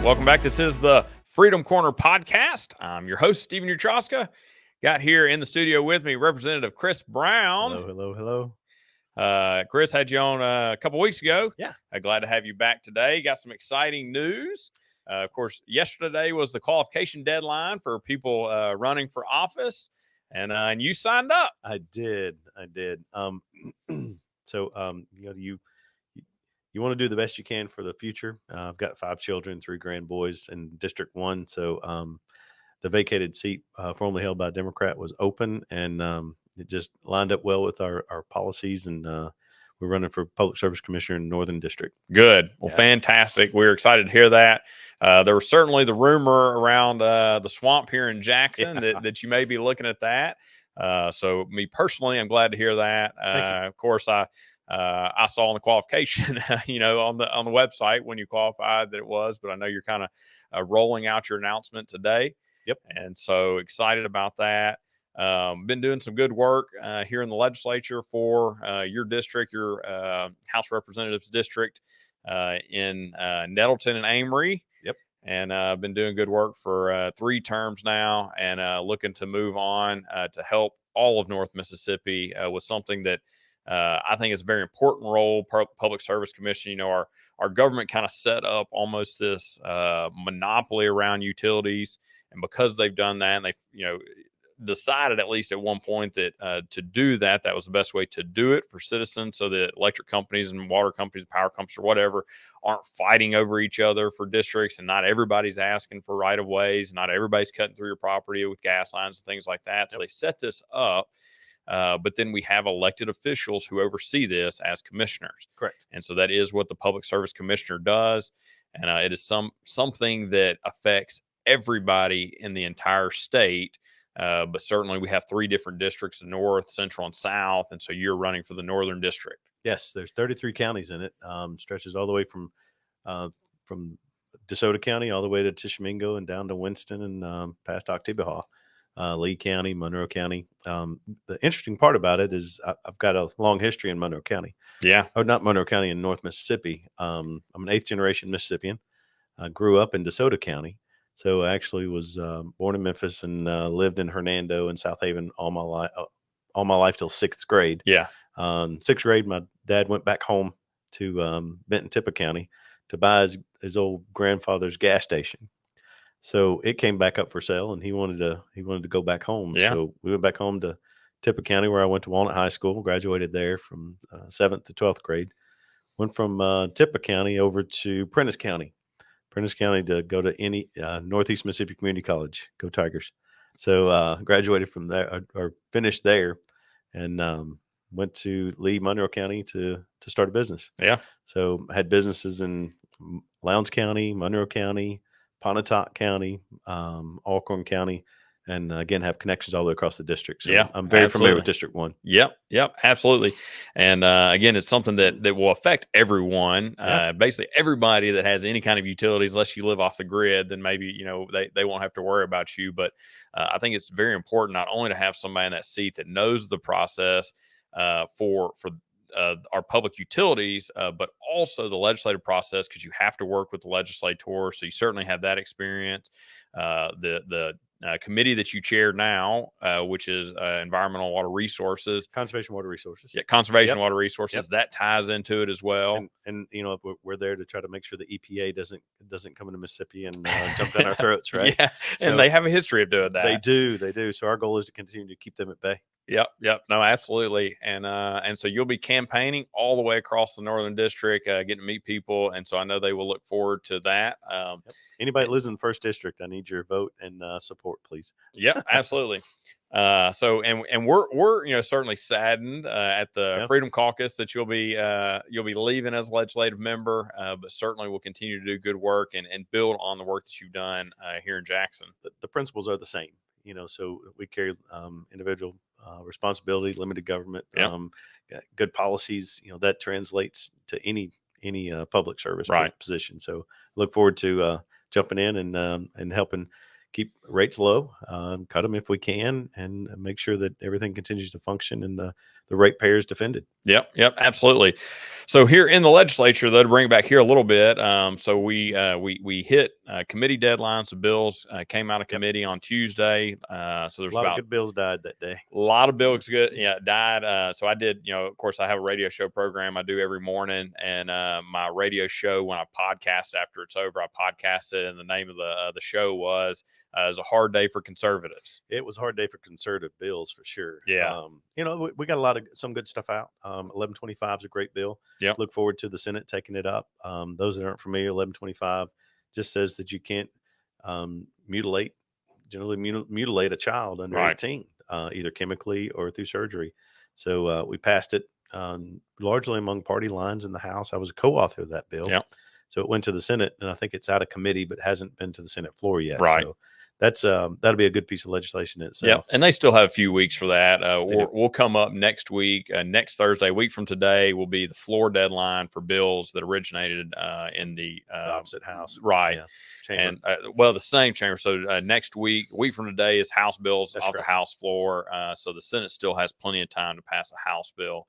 welcome back. This is the Freedom Corner podcast. I'm your host, Stephen Utroska. Got here in the studio with me Representative Chris Brown. Hello. Chris, had you on a couple weeks ago. Yeah. Glad to have you back today. Got some exciting news. Of course, yesterday was the qualification deadline for people running for office, and you signed up. I did. You want to do the best you can for the future. I've got 5 children, 3 grand boys in District 1. So the vacated seat formerly held by a Democrat was open, and it just lined up well with our policies. And we're running for Public Service Commissioner in Northern District. Good. Well, fantastic. We're excited to hear that. There was certainly the rumor around the swamp here in Jackson that you may be looking at that. So me personally, I'm glad to hear that. Of course, I saw on the qualification, on the website when you qualified that it was, but I know you're kind of rolling out your announcement today. Yep. And so excited about that. Been doing some good work here in the legislature for your district, your House Representatives district in Nettleton and Amory. Yep. And I've been doing good work for 3 terms now, and looking to move on to help all of North Mississippi with something that I think is a very important role. Public Service Commission, our government kind of set up almost this monopoly around utilities, and because they've done that, and they decided at least at one point that to do that was the best way to do it for citizens, so that electric companies and water companies, power companies, or whatever, aren't fighting over each other for districts, and not everybody's asking for right of ways, not everybody's cutting through your property with gas lines and things like that. So they set this up. But then we have elected officials who oversee this as commissioners. Correct. And so that is what the Public Service Commissioner does. And it is something that affects everybody in the entire state. But certainly we have 3 different districts: North, Central, and South. And so you're running for the Northern District. Yes, there's 33 counties in it. Stretches all the way from DeSoto County all the way to Tishomingo and down to Winston and past Oktibbeha. Lee County, Monroe County. The interesting part about it is I've got a long history in Monroe County. Yeah. Oh, not Monroe County, in North Mississippi. I'm an 8th generation Mississippian. I grew up in DeSoto County. So I actually was born in Memphis and lived in Hernando and South Haven all my life till 6th grade. Yeah. 6th grade, my dad went back home to Benton-Tippah County to buy his old grandfather's gas station. So it came back up for sale, and he wanted to go back home. Yeah. So we went back home to Tippah County, where I went to Walnut High School, graduated there from 7th to 12th grade. Went from Tippah County over to Prentiss County to go to Northeast Mississippi Community College. Go Tigers. So graduated from there, or finished there, and went to Lee, Monroe County to start a business. Yeah. So I had businesses in Lowndes County, Monroe County, Pontotoc County, Alcorn County, and again have connections all the way across the district. So yeah, I'm very familiar with District 1. Yep, absolutely. And again, it's something that will affect everyone. Basically, everybody that has any kind of utilities, unless you live off the grid, then maybe they won't have to worry about you. But I think it's very important not only to have somebody in that seat that knows the process for our public utilities, but also the legislative process, because you have to work with the legislator. So you certainly have that experience. The committee that you chair now, which is Environmental Water Resources. Conservation Water Resources. Yeah, Conservation Water Resources. That ties into it as well. And we're there to try to make sure the EPA doesn't come into Mississippi and jump down our throats, right? Yeah, so, and they have a history of doing that. They do. So our goal is to continue to keep them at bay. Yep. No, absolutely. And so you'll be campaigning all the way across the Northern District, getting to meet people. And so I know they will look forward to that. Anybody that lives in the 1st District, I need your vote and support, please. Yep, absolutely. So we're certainly saddened at the Freedom Caucus that you'll be leaving as a legislative member, but certainly we'll continue to do good work and build on the work that you've done here in Jackson. The principles are the same. So we carry individual responsibility, limited government, good policies. That translates to any public service position. So look forward to jumping in and helping keep rates low, cut them if we can, and make sure that everything continues to function and the ratepayers defended. Yep, absolutely. So here in the legislature, though, to bring it back here a little bit, so we hit committee deadlines. The bills came out of committee on Tuesday. So there's A lot of about good bills died that day. a lot of bills died. So I did, of course, I have a radio show program I do every morning, and my radio show, when I podcast after it's over, I podcast it, and the name of the show was "It's a Hard Day for Conservatives." It was a hard day for conservative bills for sure. Yeah. We got some good stuff out. 1125 is a great bill. Yep. Look forward to the Senate taking it up. Those that aren't familiar, 1125 just says that you can't generally mutilate a child under Right. 18, either chemically or through surgery. So we passed it largely among party lines in the House. I was a co-author of that bill. Yep. So it went to the Senate, and I think it's out of committee, but hasn't been to the Senate floor yet. Right. So that's that'll be a good piece of legislation in itself. Yeah, and they still have a few weeks for that. We'll come up next week. Next Thursday, a week from today, will be the floor deadline for bills that originated in the opposite house, right? Yeah, and the same chamber. So next week, a week from today, is House bills off the House floor. So the Senate still has plenty of time to pass a House bill.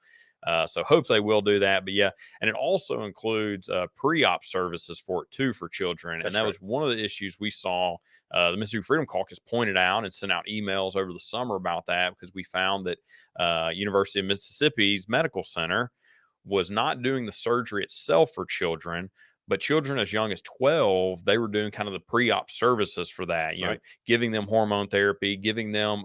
So hope they will do that. But yeah, and it also includes pre-op services for it too for children. And that was one of the issues we saw. The Mississippi Freedom Caucus pointed out and sent out emails over the summer about that, because we found that University of Mississippi's Medical Center was not doing the surgery itself for children, but children as young as 12, they were doing kind of the pre-op services for that, you know, giving them hormone therapy, giving them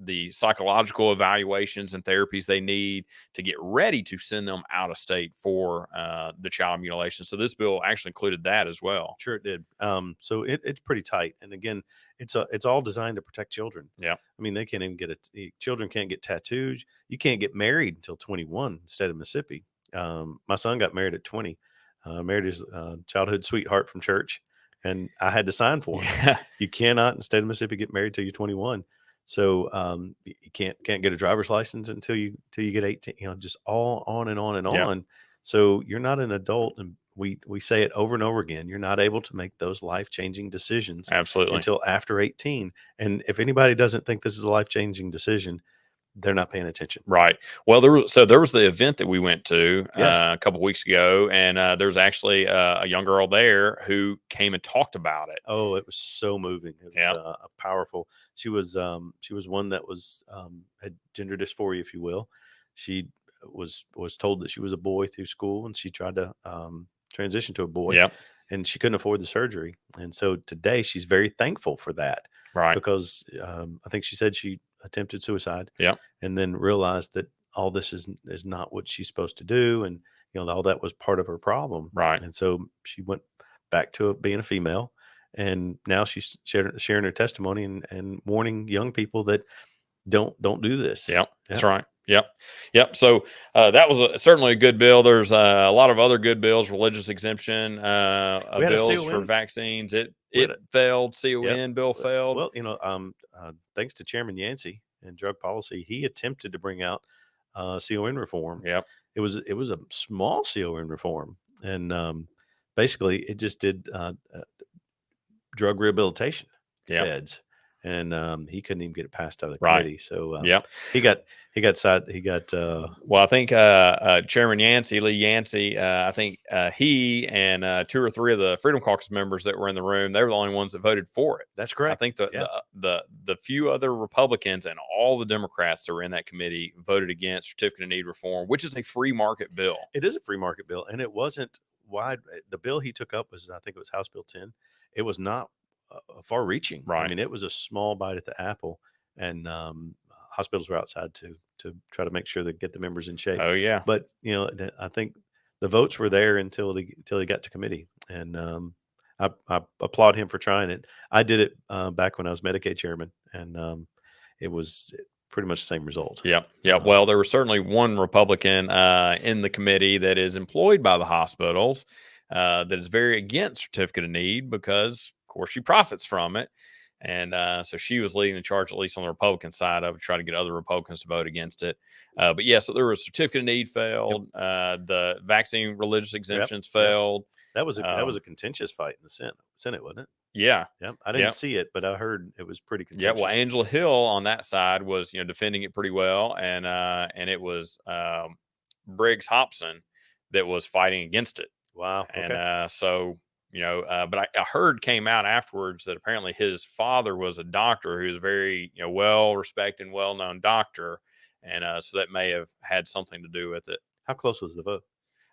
the psychological evaluations and therapies they need to get ready to send them out of state for the child mutilation. So this bill actually included that as well. Sure it did. So it's pretty tight. And again, it's all designed to protect children. Yeah. I mean, they can't even children can't get tattoos. You can't get married until 21 in the state of Mississippi. My son got married at 20, married his childhood sweetheart from church. And I had to sign for him. Yeah. You cannot in the state of Mississippi get married till you're 21. So you can't get a driver's license until you get 18. You know, just all on and on and on. So you're not an adult, and we say it over and over again. You're not able to make those life-changing decisions Absolutely until after 18. And if anybody doesn't think this is a life-changing decision, they're not paying attention. Right. Well, there was the event that we went to a couple of weeks ago, and there was actually a young girl there who came and talked about it. Oh, it was so moving. It was powerful. She was one that was had gender dysphoria, if you will. She was told that she was a boy through school, and she tried to transition to a boy. Yeah. And she couldn't afford the surgery. And so today she's very thankful for that. Right. Because I think she said she attempted suicide. Yeah. And then realized that all this is not what she's supposed to do. And, all that was part of her problem. Right. And so she went back to being a female. And now she's sharing her testimony and warning young people that don't do this. Yeah. That's right. Yep. So that was certainly a good bill. There's a lot of other good bills, religious exemption bills for vaccines. It failed. CON bill failed. Well, thanks to Chairman Yancey and drug policy, he attempted to bring out CON reform. Yep. It was a small CON reform, and basically it just did drug rehabilitation beds. And he couldn't even get it passed out of the committee. So he got well, I think Chairman Lee Yancey, I think he and 2 or 3 of the Freedom Caucus members that were in the room, they were the only ones that voted for it. That's correct. I think the few other Republicans and all the Democrats that were in that committee voted against certificate of need reform, which is a free market bill. It is a free market bill, and it wasn't wide. The bill he took up was, I think it was House Bill 10. It was not far reaching. Right. I mean, it was a small bite at the apple, and hospitals were outside to try to make sure they get the members in shape. Oh yeah. But I think the votes were there until he got to committee, and I applaud him for trying it. I did it back when I was Medicaid chairman, and it was pretty much the same result. Yeah. Well, there was certainly one Republican in the committee that is employed by the hospitals that is very against certificate of need, because of course she profits from it. And so she was leading the charge, at least on the Republican side of it, try to get other Republicans to vote against it. But yeah, so there was certificate of need failed. The vaccine religious exemptions failed. That was a contentious fight in the Senate, wasn't it? Yeah. I didn't see it, but I heard it was pretty contentious. Yeah. Well, Angela Hill on that side was, defending it pretty well. And it was, Briggs Hobson that was fighting against it. Wow. And Okay. so, but I heard came out afterwards that apparently his father was a doctor who was very, well respected and well known doctor. And so that may have had something to do with it. How close was the vote?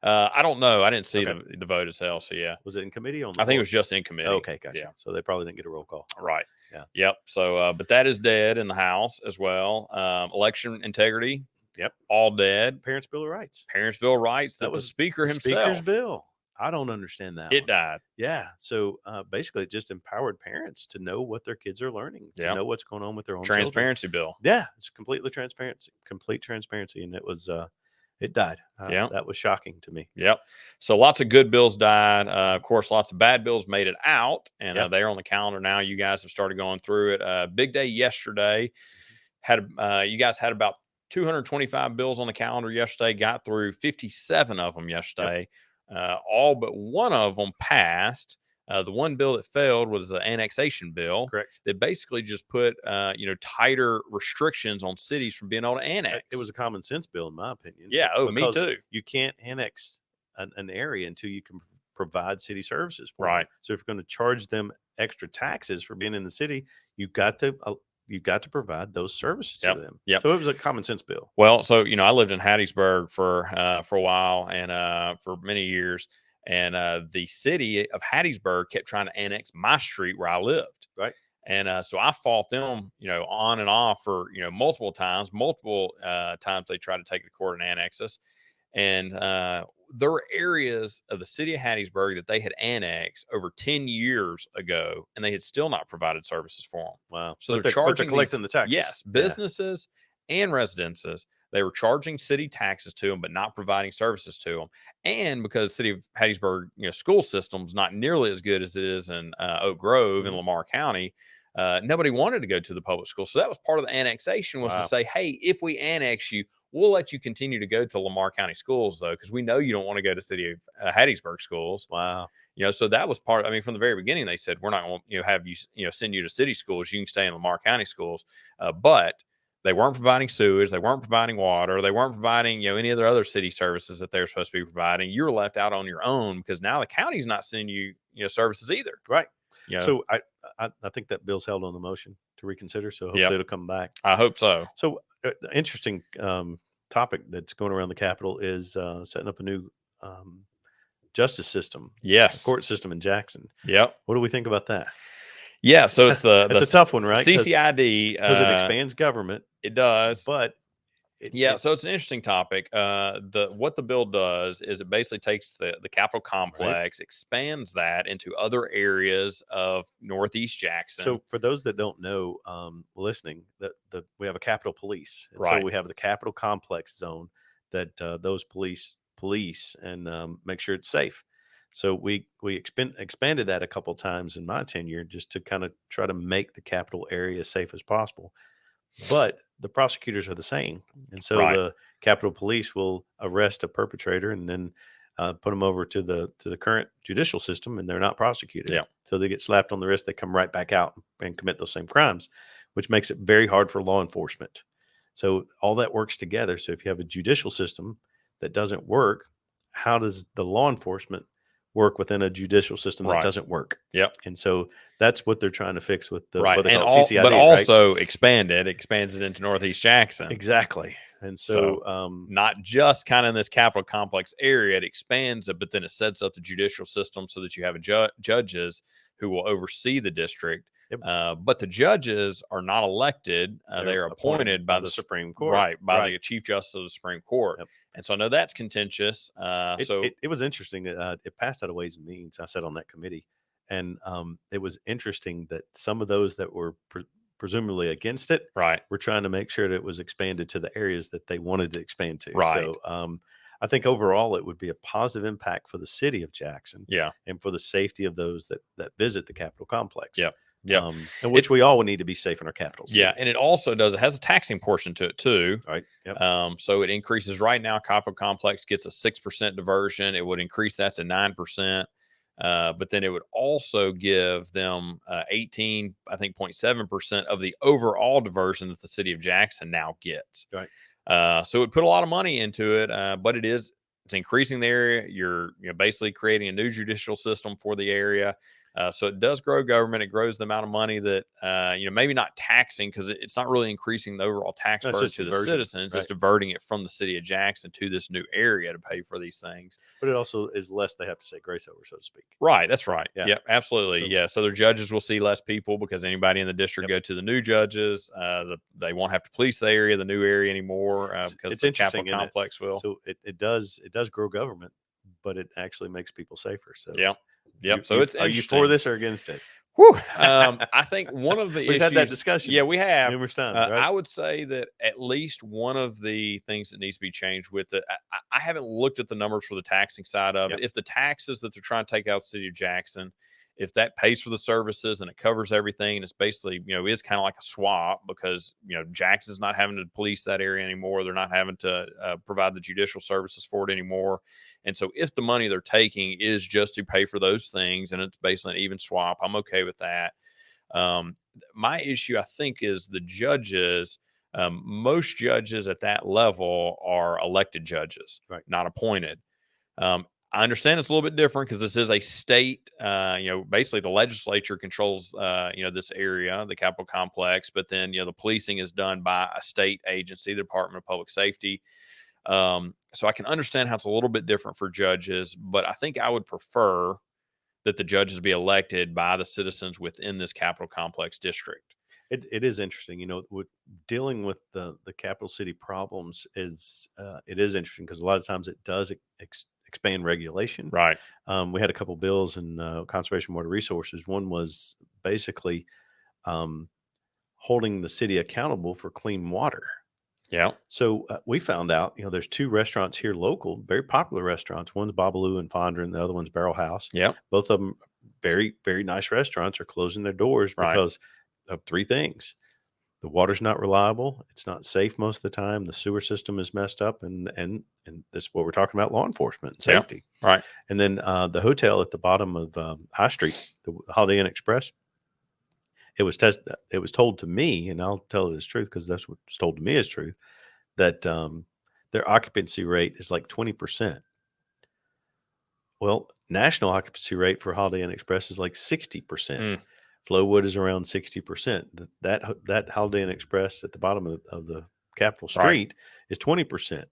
I don't know. I didn't see Okay. the vote itself. So yeah, Was it in committee or on the I think it floor? was just in committee. Okay, gotcha. Yeah. So they probably didn't get a roll call. Right. Yeah. Yep. So, but that is dead in the House as well. Election integrity. Yep. All dead. Parents' Bill of Rights. Parents' Bill of Rights. That That was the Speaker the himself. Speaker's bill. I don't understand that. It one. died. Yeah. So basically, it just empowered parents to know what their kids are learning, to Yep. know what's going on with their own Transparency children. bill. Yeah, it's completely complete transparency, and it was it died. Yeah. That was shocking to me. Yep. So lots of good bills died. Of course, lots of bad bills made it out, and Yep. they're on the calendar now. You guys have started going through it. Big day yesterday. You guys had about 225 bills on the calendar yesterday. Got through 57 of them yesterday. All but one of them passed. The one bill that failed was the annexation bill. Correct. That basically just put tighter restrictions on cities from being able to annex. It was a common sense bill, in my opinion. Yeah. Oh, me because too. You can't annex an area until you can provide city services for Right. them. So if you're going to charge them extra taxes for being in the city, you've got to provide those services to them. Yep. So it was a common sense bill. Well, so I lived in Hattiesburg for a while and for many years, and the city of Hattiesburg kept trying to annex my street where I lived. Right. And so I fought them, on and off for multiple times. Multiple times they tried to take it to court and annex us. And there were areas of the city of Hattiesburg that they had annexed over 10 years ago, and they had still not provided services for them. Wow. So But they're charging collecting the taxes. Yes, businesses and residences. They were charging city taxes to them, but not providing services to them. And because the city of Hattiesburg, school system's not nearly as good as it is in Oak Grove in Lamar County, nobody wanted to go to the public school. So that was part of the annexation was to say, hey, if we annex you, we'll let you continue to go to Lamar County schools, though, because we know you don't want to go to city of Hattiesburg schools. Wow. So that was part. I mean, from the very beginning, they said we're not going to have you send you to city schools. You can stay in Lamar County schools, but they weren't providing sewage, they weren't providing water, they weren't providing any other city services that they're supposed to be providing. You were left out on your own because now the county's not sending you services either. Right. So I think that bill's held on the motion to reconsider. So hopefully it'll come back. I hope so. So the interesting topic that's going around the Capitol is setting up a new justice system. Yes. Court system in Jackson. Yep. What do we think about that? Yeah. So it's it's a tough one, right? CCID. Because it expands government. It does. But so it's an interesting topic. What the bill does is it basically takes the Capitol complex, expands that into other areas of Northeast Jackson. So for those that don't know, listening, we have a Capitol Police. And right. So we have the Capitol complex zone that those police and make sure it's safe. So we expanded that a couple of times in my tenure just to kind of try to make the Capitol area as safe as possible. But the prosecutors are the same. And so the Capitol Police will arrest a perpetrator and then put them over to the current judicial system, and they're not prosecuted. Yeah. So they get slapped on the wrist, they come right back out and commit those same crimes, which makes it very hard for law enforcement. So all that works together. So if you have a judicial system that doesn't work, how does the law enforcement work within a judicial system that doesn't work? Yep. And so that's what they're trying to fix with the what they call CCID, but also expands it into Northeast Jackson. Exactly. And so not just kind of in this Capitol complex area, it expands it, but then it sets up the judicial system so that you have judges who will oversee the district. Yep. But the judges are not elected. They are appointed by the Supreme Court. Right, by the Chief Justice of the Supreme Court. Yep. And so I know that's contentious. It was interesting that it passed out of Ways and Means. I sat on that committee. And it was interesting that some of those that were presumably against it were trying to make sure that it was expanded to the areas that they wanted to expand to. Right. So I think overall it would be a positive impact for the city of Jackson. Yeah. And for the safety of those that visit the Capitol complex. Yeah. Yeah. And which we all would need to be safe in our capitals. Yeah. And it also it has a taxing portion to it too. Right. Yep. So it increases right now. Capitol complex gets a 6% diversion. It would increase that to 9%. But then it would also give them 18, I think 0.7% of the overall diversion that the city of Jackson now gets. Right. So it put a lot of money into it, but it's increasing the area. You're basically creating a new judicial system for the area. So it does grow government. It grows the amount of money that maybe not taxing, because it's not really increasing the overall tax No, it's burden just to the diversion, citizens. It's diverting it from the city of Jackson to this new area to pay for these things. But it also is less they have to say grace over, so to speak. Right. That's right. Yeah. Yep. Absolutely. So- yeah. So their judges will see less people because anybody in the district go to the new judges. They won't have to police the area, the new area anymore, because it's the interesting, Capitol complex will. So it does grow government, but it actually makes people safer. So Yep. So are you for this or against it? Whew. I think one of the We've issues, had that discussion. Yeah, we have numerous times. Right? I would say that at least one of the things that needs to be changed with it. I haven't looked at the numbers for the taxing side of it. If the taxes that they're trying to take out of the city of Jackson, if that pays for the services and it covers everything, and it's basically, is kind of like a swap, because, Jackson's not having to police that area anymore. They're not having to provide the judicial services for it anymore. And so if the money they're taking is just to pay for those things and it's basically an even swap, I'm okay with that. My issue, I think, is the judges. Most judges at that level are elected judges, right, not appointed. I understand it's a little bit different because this is a state, basically the legislature controls, this area, the Capitol complex, but then, the policing is done by a state agency, the Department of Public Safety. So I can understand how it's a little bit different for judges, but I think I would prefer that the judges be elected by the citizens within this Capitol complex district. It is interesting, dealing with the capital city problems it is interesting because a lot of times it does expand regulation. Right. We had a couple bills in Conservation Water Resources. One was basically holding the city accountable for clean water. Yeah. So we found out, there's two restaurants here local, very popular restaurants. One's Babalu and Fondren, the other one's Barrel House. Yeah. Both of them very, very nice restaurants are closing their doors because of three things. The water's not reliable. It's not safe most of the time. The sewer system is messed up. And this is what we're talking about, law enforcement and safety. Yeah. Right. And then the hotel at the bottom of High Street, the Holiday Inn Express, it was told to me, and I'll tell it as truth because that's what's told to me as truth, that their occupancy rate is like 20%. Well, national occupancy rate for Holiday Inn Express is like 60%. Flowwood is around 60%. That Holiday Inn Express at the bottom of the Capitol Street is 20%.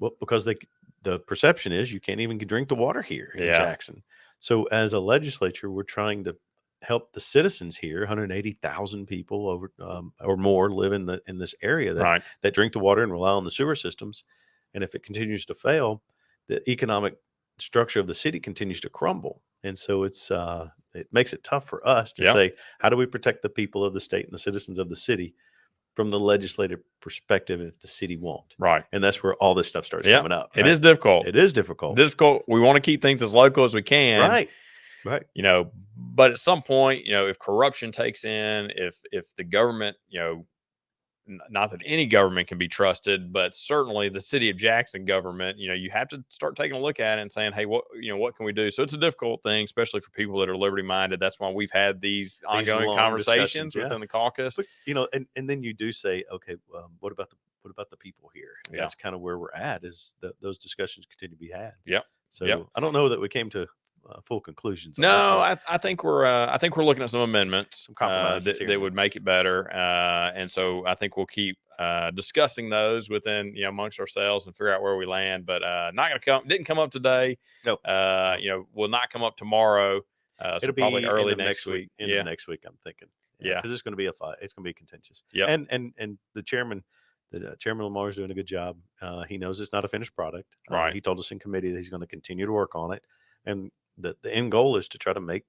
Well, because the perception is you can't even drink the water here in Jackson. So as a legislature, we're trying to help the citizens here. 180,000 people over or more live in this area that drink the water and rely on the sewer systems. And if it continues to fail, the economic structure of the city continues to crumble. And so it makes it tough for us to say, how do we protect the people of the state and the citizens of the city from the legislative perspective if the city won't? Right. And that's where all this stuff starts coming up. It is difficult. It is difficult. We want to keep things as local as we can. Right. But at some point, if corruption takes in, if the government, not that any government can be trusted, but certainly the city of Jackson government, you have to start taking a look at it and saying, hey, what can we do? So it's a difficult thing, especially for people that are liberty minded. That's why we've had these ongoing conversations within the caucus. But, and then you do say, okay, what about the people here? And that's kind of where we're at, is those discussions continue to be had. Yep. So I don't know that we came to full conclusions. No, I think we're looking at some amendments, some compromises that would make it better, and so I think we'll keep discussing those within amongst ourselves and figure out where we land. But didn't come up today. No, will not come up tomorrow. So it'll probably be early next week. Next week, I'm thinking. Because it's going to be a fight. It's going to be contentious. Yeah, and the chairman. Chairman Lamar is doing a good job. He knows it's not a finished product. Right. He told us in committee that he's going to continue to work on it, and the end goal is to try to make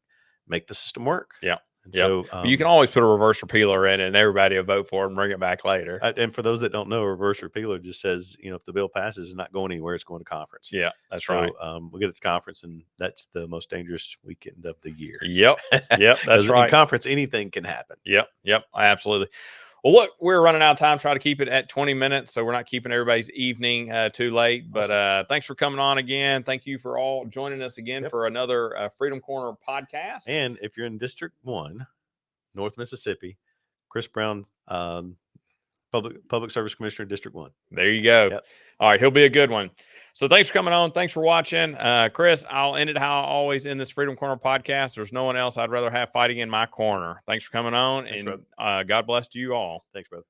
the system work. Yeah. And so you can always put a reverse repealer in it and everybody will vote for it and bring it back later. And for those that don't know, a reverse repealer just says, if the bill passes, it's not going anywhere. It's going to conference. Yeah, that's right. We'll get it to conference, and that's the most dangerous weekend of the year. Yep. That's right. In conference, anything can happen. Yep. Absolutely. Well, look, we're running out of time. Try to keep it at 20 minutes, so we're not keeping everybody's evening too late. But thanks for coming on again. Thank you for all joining us again for another Freedom Corner podcast. And if you're in District 1, North Mississippi, Chris Brown Public Service Commissioner, District 1. There you go. Yep. All right. He'll be a good one. So thanks for coming on. Thanks for watching. Chris, I'll end it how I always end this Freedom Corner podcast. There's no one else I'd rather have fighting in my corner. Thanks for coming on. Thanks, and God bless to you all. Thanks, brother.